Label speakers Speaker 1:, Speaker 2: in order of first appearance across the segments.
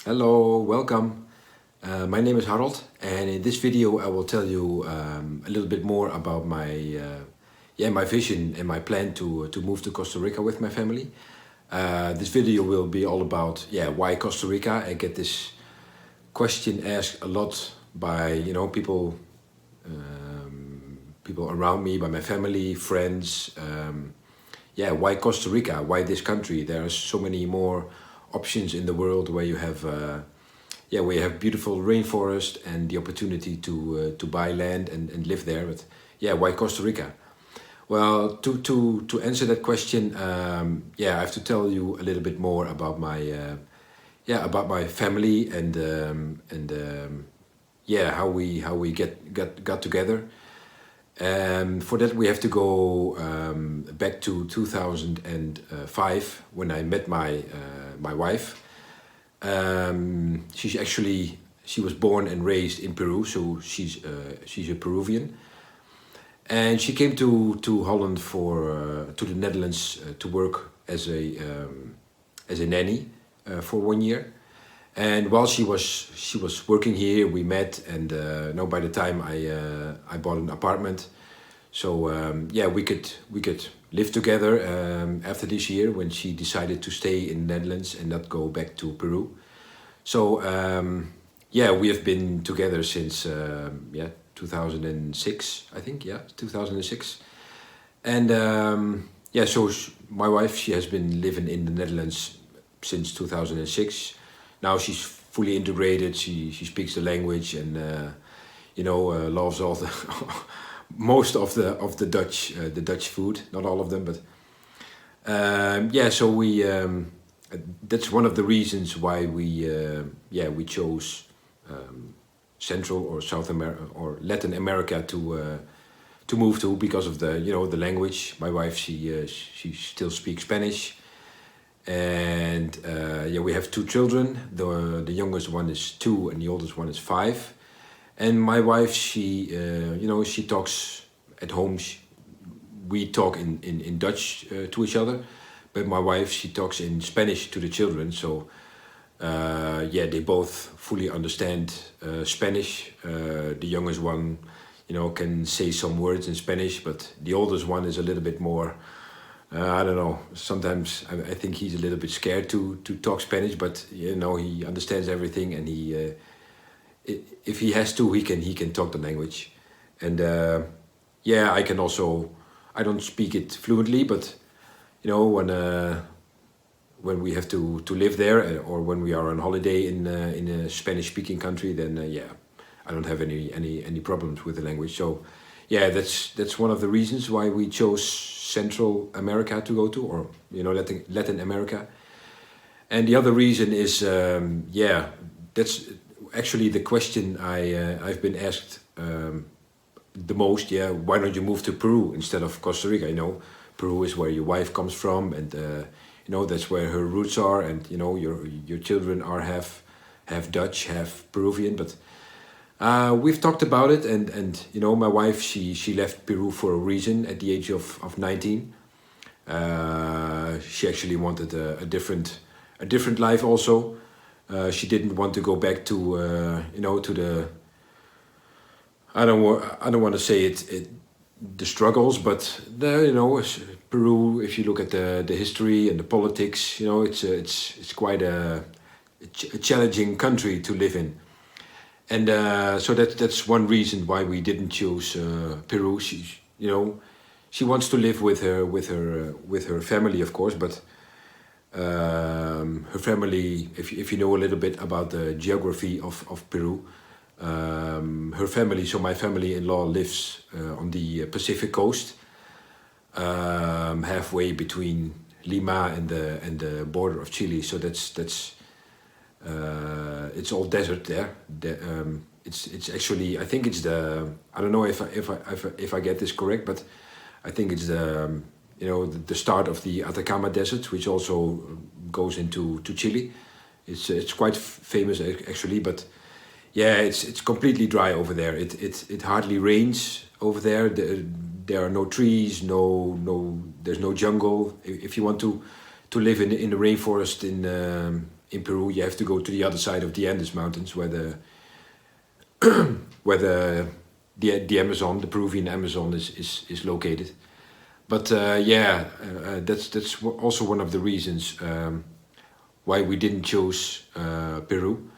Speaker 1: Hello, welcome. My name is Harold, and in this video, I will tell you a little bit more about my vision and my plan to move to Costa Rica with my family. This video will be all about why Costa Rica. I get this question asked a lot by people around me, by my family, friends. Why Costa Rica? Why this country? There are so many more options in the world where you have beautiful rainforest and the opportunity to buy land and live there. But why Costa Rica? Well, to answer that question, I have to tell you a little bit more about my family and how we got together. For that, we have to go back to 2005 when I met my wife. She was born and raised in Peru, so she's a Peruvian, and she came to Holland to the Netherlands to work as a nanny for 1 year. And while she was working here, we met, and by the time I bought an apartment, so we could live together after this year when she decided to stay in the Netherlands and not go back to Peru. So we have been together since 2006, I think. 2006, and my wife, she has been living in the Netherlands since 2006. Now she's fully integrated. She speaks the language and loves all the most of the Dutch food. Not all of them, but so we that's one of the reasons why we chose Central or South America or Latin America to move to, because of the language. My wife, she still speaks Spanish. And we have two children. The youngest one is 2 and the oldest one is 5. And my wife, she talks at home. We talk in Dutch to each other, but my wife, she talks in Spanish to the children. So they both fully understand Spanish. The youngest one, can say some words in Spanish, but the oldest one is a little bit more. I don't know. Sometimes I think he's a little bit scared to talk Spanish, but he understands everything, and if he has to, he can talk the language. And I can also. I don't speak it fluently, but when we have to live there, or when we are on holiday in a Spanish-speaking country, then I don't have any problems with the language. So that's one of the reasons why we chose Central America to go to, or Latin America. And the other reason is that's actually the question I've been asked the most. Why don't you move to Peru instead of Costa Rica? Peru is where your wife comes from, and that's where her roots are, and your children are half Dutch, half Peruvian. But we've talked about it, and my wife, she left Peru for a reason at the age of 19. She actually wanted a different life also. She didn't want to go back to to the. I don't want to say it the struggles, but Peru. If you look at the history and the politics, it's quite a challenging country to live in. And so that's one reason why we didn't choose Peru. She wants to live with her family, of course, but her family. If you know a little bit about the geography of Peru, her family. So my family-in-law lives on the Pacific coast, halfway between Lima and the border of Chile. So that's. It's all desert there. It's actually, I think it's I don't know if I get this correct, but I think it's the start of the Atacama Desert, which also goes into Chile. It's quite famous actually, but it's completely dry over there. It hardly rains over there. There are no trees, there's no jungle. If you want to live in the rainforest in Peru, you have to go to the other side of the Andes Mountains, where the Amazon, the Peruvian Amazon, is located. But that's also one of the reasons why we didn't choose Peru.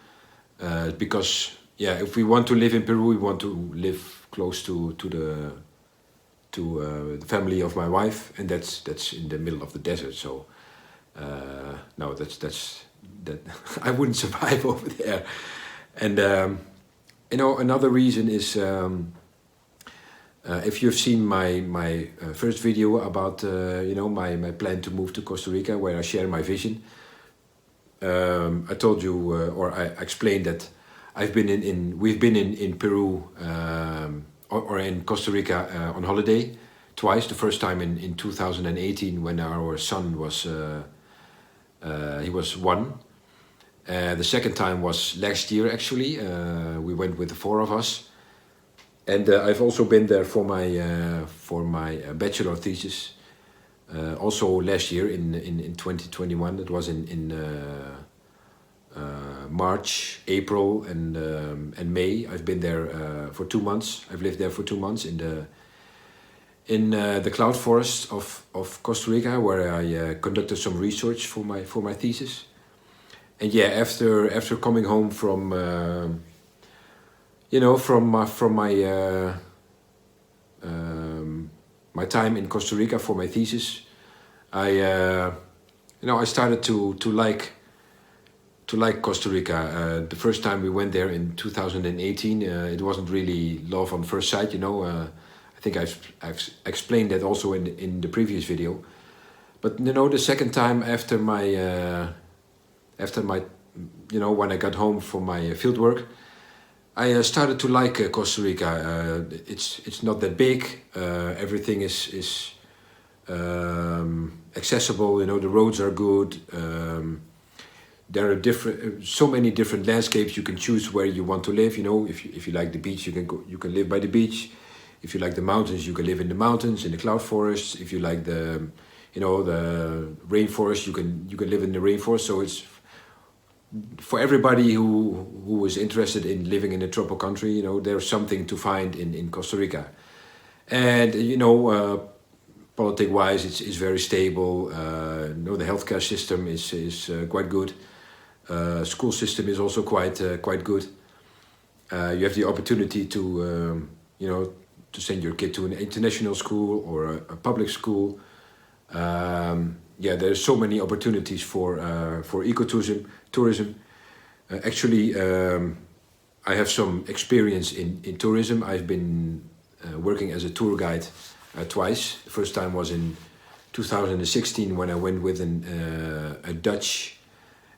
Speaker 1: Because if we want to live in Peru, we want to live close to the family of my wife, and that's in the middle of the desert. So no, that I wouldn't survive over there. And another reason is if you've seen my first video about my plan to move to Costa Rica, where I share my vision. I told you, or I explained that we've been in Peru or in Costa Rica on holiday twice. The first time in 2018 when our son was he was 1. The second time was last year actually. We went with the 4 of us, and I've also been there for my bachelor thesis. Also last year in 2021, it was in March, April, and May. I've been there for 2 months. I've lived there for 2 months in the cloud forest of Costa Rica, where I conducted some research for my thesis. And after coming home from my time in Costa Rica for my thesis, I started to like Costa Rica. The first time we went there in 2018, it wasn't really love on first sight. I think I've explained that also in the previous video. But the second time after my when I got home from my field work, I started to like Costa Rica. It's not that big. Everything is accessible. The roads are good. There are so many different landscapes. You can choose where you want to live. If you like the beach, you can live by the beach. If you like the mountains, you can live in the mountains, in the cloud forests. If you like the rainforest, you can live in the rainforest. So it's for everybody who is interested in living in a tropical country. There's something to find in Costa Rica. And politic-wise, it's very stable. The healthcare system is quite good. School system is also quite good. You have the opportunity to send your kid to an international school or a public school. There's so many opportunities for ecotourism. Actually, I have some experience in tourism. I've been working as a tour guide twice. The first time was in 2016 when I went with a Dutch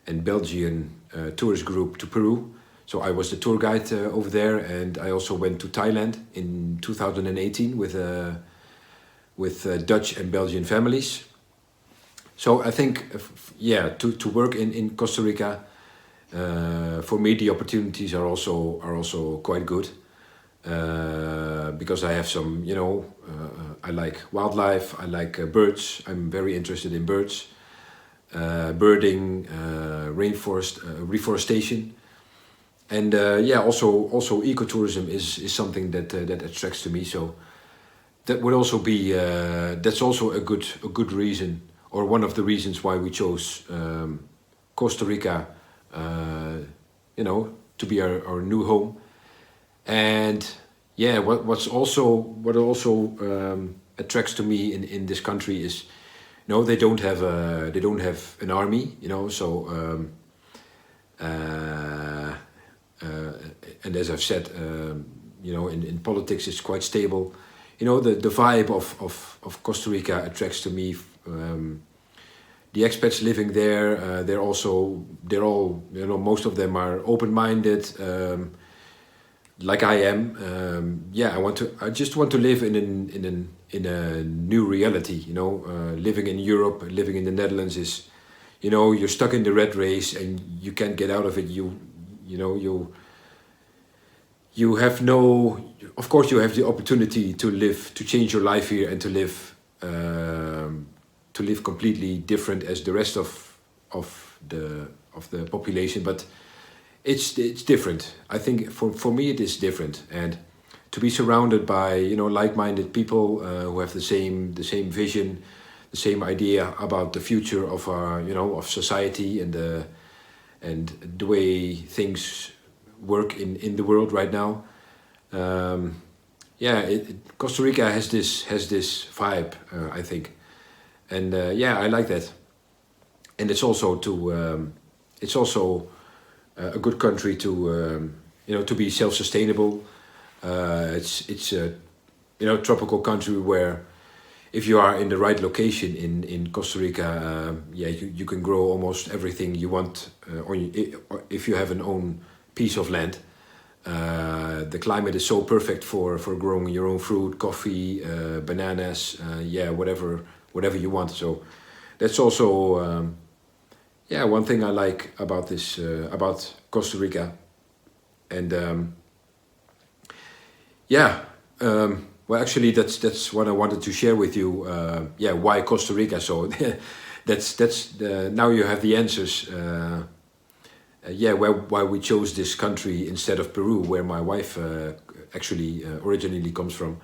Speaker 1: and Belgian tourist group to Peru. So I was the tour guide over there, and I also went to Thailand in 2018 with Dutch and Belgian families. So I think, to work in Costa Rica, for me the opportunities are also quite good, because I have some, I like wildlife, I like birds. I'm very interested in birds, birding, rainforest, reforestation. And also ecotourism is something that attracts to me. So that would also be that's also a good reason, or one of the reasons why we chose Costa Rica, to be our new home. And what also attracts to me in this country is, they don't have an army, so. And as I've said, in politics it's quite stable. The vibe of Costa Rica attracts to me. The expats living there, they're all, most of them are open-minded, like I am. I just want to live in a new reality. Living in Europe, living in the Netherlands is, you're stuck in the rat race and you can't get out of it. You have no, of course you have the opportunity to change your life here and to live completely different as the rest of the population, but it's different. I think for me it is different, and to be surrounded by like-minded people who have the same vision, the same idea about the future of our of society and the way things work in the world right now. Costa Rica has this vibe, I think, and I like that. And it's also a good country to to be self-sustainable. It's a tropical country where if you are in the right location in Costa Rica, you can grow almost everything you want. If you have an own piece of land, the climate is so perfect for growing your own fruit, coffee, bananas, whatever you want. So that's also one thing I like about this about Costa Rica, and well, actually, that's what I wanted to share with you. Why Costa Rica? So now you have the answers. Why we chose this country instead of Peru, where my wife actually originally comes from.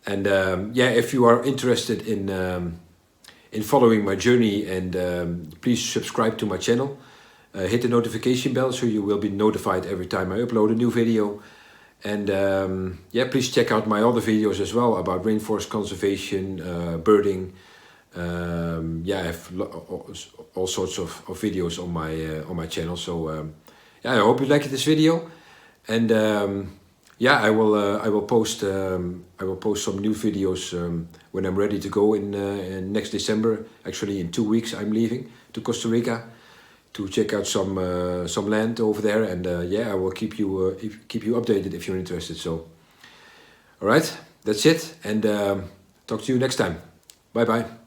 Speaker 1: And if you are interested in following my journey, and please subscribe to my channel. Hit the notification bell so you will be notified every time I upload a new video. And please check out my other videos as well about rainforest conservation, birding. I have all sorts of videos on my channel. So I hope you liked this video, and I will post some new videos when I'm ready to go in next December. Actually, in 2 weeks I'm leaving to Costa Rica to check out some land over there, and I will keep you updated if you're interested. So, all right, that's it, and talk to you next time. Bye bye.